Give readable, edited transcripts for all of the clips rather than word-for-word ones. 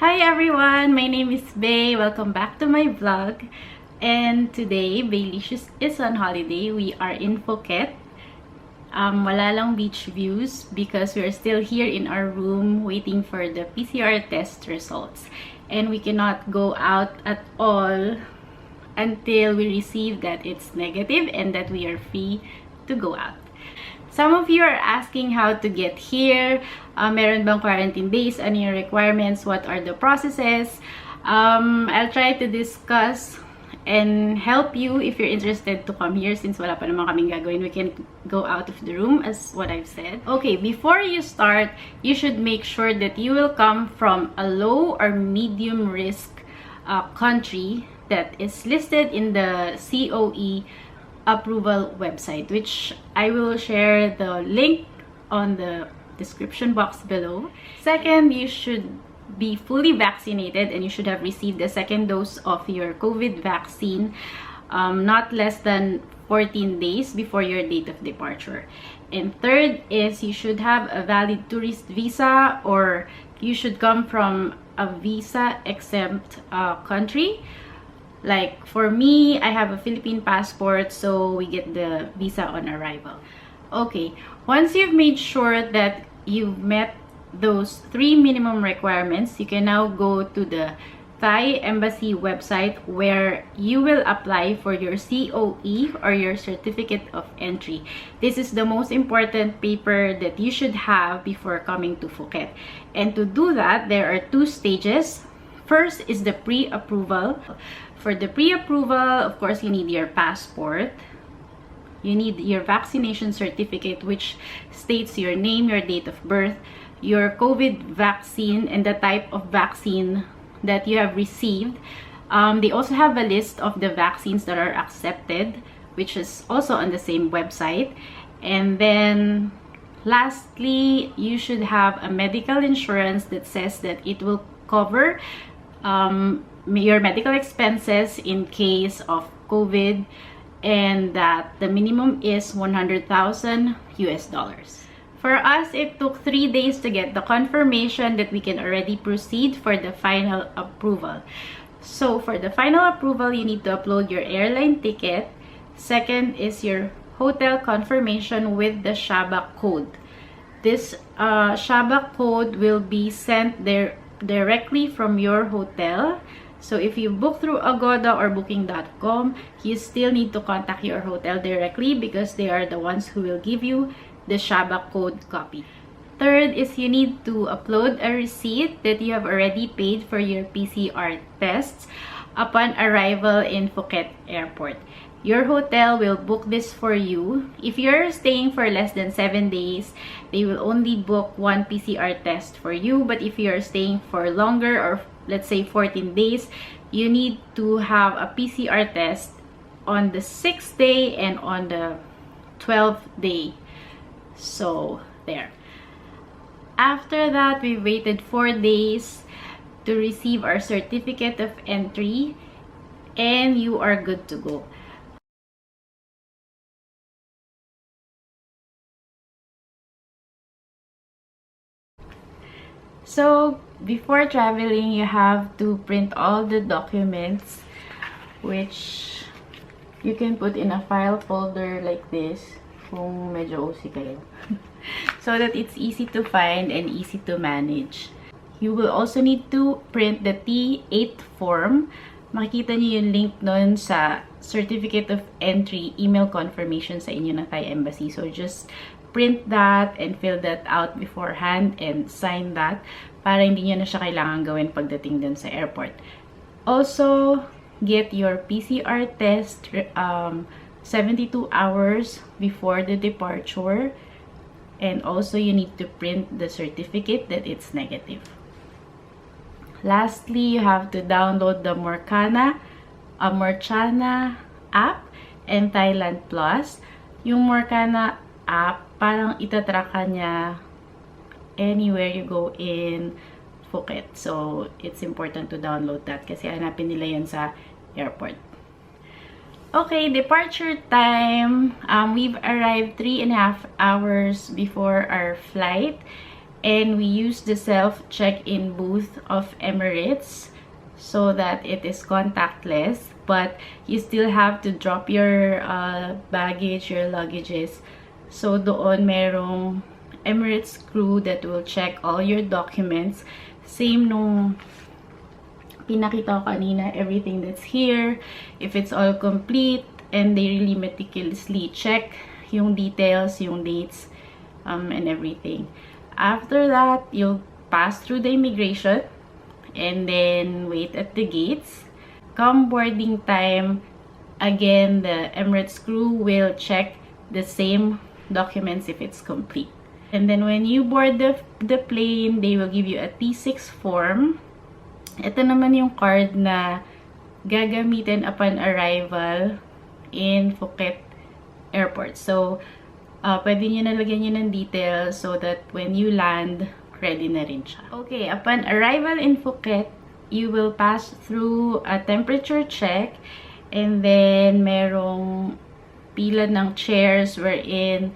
Hi everyone! My name is Bay. Welcome back to my vlog. And today, Baylicious is on holiday. We are in Phuket. Wala lang beach views because we're still here in our room waiting for the PCR test results. And we cannot go out at all until we receive that it's negative and that we are free to go out. Some of you are asking how to get here. Meron bang quarantine days? Ano yung requirements? What are the processes? I'll try to discuss and help you if you're interested to come here since wala pa naman kaming gagawin. We can go out of the room as what I've said. Okay, before you start, you should make sure that you will come from a low or medium risk country that is listed in the COE approval website, which I will share the link on the description box below. Second, you should be fully vaccinated and you should have received the second dose of your COVID vaccine not less than 14 days before your date of departure. And third is you should have a valid tourist visa, or you should come from a visa exempt country. Like for me, I have a Philippine passport, so we get the visa on arrival. Okay, once you've made sure that you've met those 3 minimum requirements, you can now go to the Thai Embassy website where you will apply for your COE or your Certificate of Entry. This is the most important paper that you should have before coming to Phuket. And to do that, there are 2 stages. First is the pre-approval. For the pre-approval, of course, you need your passport. You need your vaccination certificate, which states your name, your date of birth, your COVID vaccine, and the type of vaccine that you have received. They also have a list of the vaccines that are accepted, which is also on the same website. And then lastly, you should have a medical insurance that says that it will cover your medical expenses in case of COVID, and that the minimum is 100,000 US dollars. For us, it took 3 days to get the confirmation that we can already proceed for the final approval. So for the final approval, you need to upload your airline ticket. Second is your hotel confirmation with the Shaba code. This Shaba code will be sent there directly from your hotel. So if you book through Agoda or booking.com, you still need to contact your hotel directly because they are the ones who will give you the Shaba code copy. Third is you need to upload a receipt that you have already paid for your PCR tests upon arrival in Phuket Airport. Your hotel will book this for you. If you're staying for less than 7 days, they will only book 1 PCR test for you. But if you're staying for longer, or let's say 14 days, you need to have a PCR test on the 6th day and on the 12th day. So, there. After that, we waited 4 days to receive our certificate of entry, and you are good to go. So, before traveling, you have to print all the documents, which you can put in a file folder like this, kung medyo OC kayo, so that it's easy to find and easy to manage. You will also need to print the T8 form. Makikita niyo yung link nun sa Certificate of Entry email confirmation sa inyo ng Thai Embassy. So, just print that and fill that out beforehand and sign that para hindi nyo na siya kailangan gawin pagdating dun sa airport. Also, get your PCR test 72 hours before the departure, and also you need to print the certificate that it's negative. Lastly, you have to download the Morchana app and Thailand Plus. Yung Morchana app, parang itatrack ka niya anywhere you go in Phuket. So, it's important to download that kasi hanapin nila yun sa airport. Okay, departure time. We've arrived 3.5 hours before our flight. and we use the self-check-in booth of Emirates so that it is contactless, but you still have to drop your baggage, your luggages. So doon merong Emirates crew that will check all your documents. Same nung pinakita ko kanina, everything that's here, if it's all complete, and they really meticulously check yung details, yung dates, and everything. After that, you'll pass through the immigration and then wait at the gates. Come boarding time, again, the Emirates crew will check the same documents if it's complete. And then when you board the plane, they will give you a T6 form. Ito naman yung card na gagamitin upon arrival in Phuket Airport. So, pwede nyo nalagyan nyo ng details so that when you land, ready na rin siya. Okay, upon arrival in Phuket, you will pass through a temperature check, and then merong pila ng chairs wherein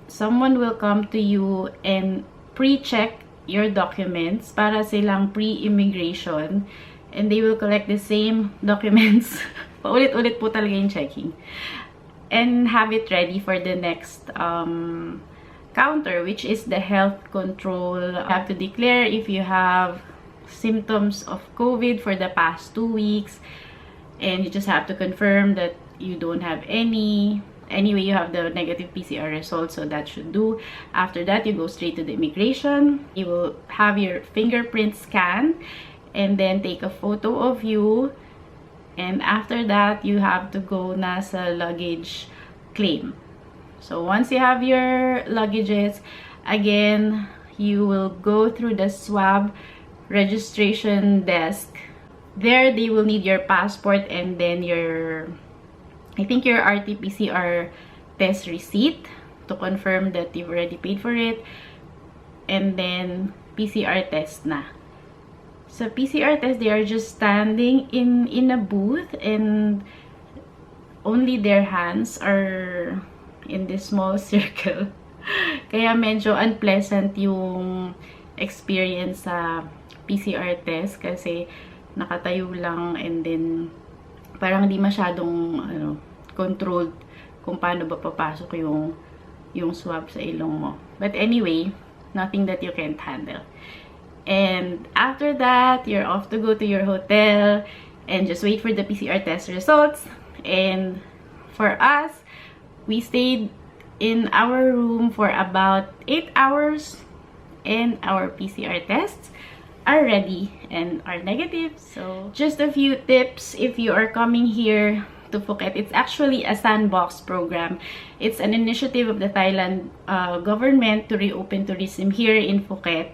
someone will come to you and pre-check your documents para silang pre-immigration, and they will collect the same documents. Paulit-ulit po talaga yung checking. And have it ready for the next counter, which is the health control. You have to declare if you have symptoms of COVID for the past 2 weeks, and you just have to confirm that you don't have any. Anyway, you have the negative PCR result, so that should do. After that, you go straight to the immigration. You will have your fingerprint scan and then take a photo of you. And after that, you have to go na sa luggage claim. So once you have your luggages, again, you will go through the swab registration desk. There, they will need your passport and then your, I think, your RT-PCR test receipt to confirm that you've already paid for it. And then, PCR test na. So, PCR test, they are just standing in a booth and only their hands are in this small circle. Kaya medyo unpleasant yung experience sa PCR test kasi nakatayo lang, and then parang di masyadong controlled kung paano ba papasok yung swab sa ilong mo. But anyway, nothing that you can't handle. And after that, you're off to go to your hotel and just wait for the PCR test results. And for us, we stayed in our room for about 8 hours, and our PCR tests are ready and are negative. So just a few tips if you are coming here to Phuket. It's actually a sandbox program. It's an initiative of the Thailand government to reopen tourism here in Phuket.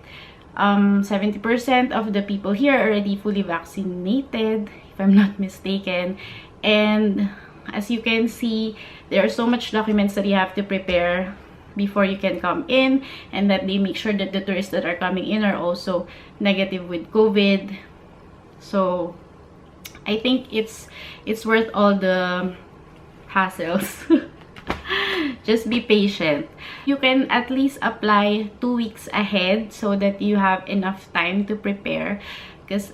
70% of the people here are already fully vaccinated, if I'm not mistaken. And as you can see, there are so much documents that you have to prepare before you can come in, and that they make sure that the tourists that are coming in are also negative with COVID. So I think it's worth all the hassles. Just be patient. You can at least apply 2 weeks ahead so that you have enough time to prepare, because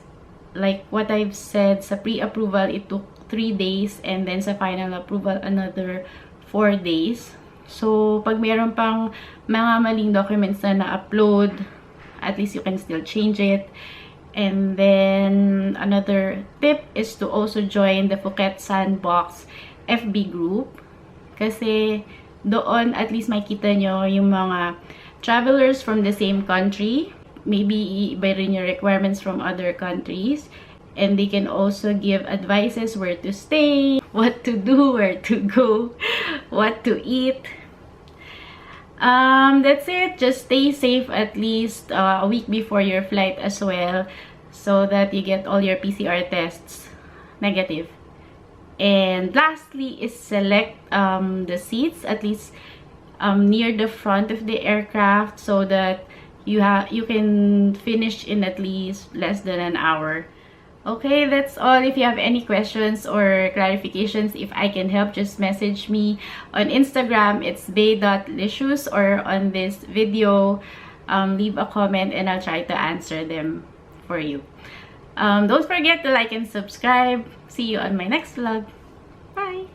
like what I've said, sa pre-approval it took 3 days, and then sa final approval another 4 days. So pag mayroon pang mga maling documents na na-upload, at least you can still change it. And then another tip is to also join the Phuket Sandbox FB group, kasi doon at least makita nyo yung mga travelers from the same country. Maybe iba rin yung requirements from other countries, and they can also give advices where to stay, what to do, where to go, what to eat. That's it. Just stay safe at least a week before your flight as well, so that you get all your PCR tests negative. And lastly is select the seats at least near the front of the aircraft, so that you can finish in at least less than an hour. Okay, that's all. If you have any questions or clarifications, if I can help, just message me on Instagram. It's bay.licious, or on this video leave a comment and I'll try to answer them for you. Don't forget to like and subscribe. See you on my next vlog. Bye!